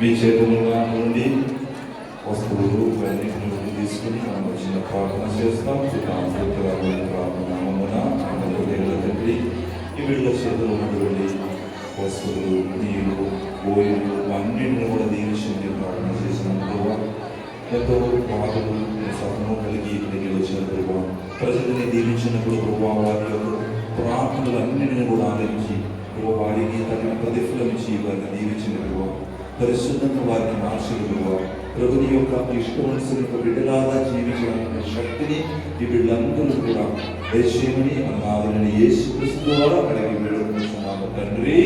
మీ చేతులుగా నుండి వస్తువులు అన్నింటిని తీసుకుని మనం వచ్చిన ప్రార్థన చేస్తాం. నామమున తండ్రి, ఈ వీళ్ళ చేతులు ఉన్నటువంటి వస్తువులు, నీరు, బోయిలు అన్నింటిని కూడా దీవించి ప్రార్థన చేసినప్పుడు ఎంతో బాధలు సహనం కలిగి ఇక్కడికి వచ్చినప్పుడు ప్రజలని దీవించినప్పుడు ప్రభావ వారి యొక్క ప్రార్థనలన్నింటినీ కూడా ఆదరించి వారికి తగిన ప్రతిఫలం ఇచ్చి వారిని దీవించినప్పుడు పరిశుద్ధంగా వారిని మార్చినప్పుడు ప్రభుని యొక్క ఇష్టమనుసరి బిడ్డలాగా జీవించడానికి శక్తిని ఈ బిడ్డలందరూ కూడా దయచేయమని అన్నాదని యేసుక్రీస్తు ద్వారా అడిగి వేడుకుంటున్నాము తండ్రి.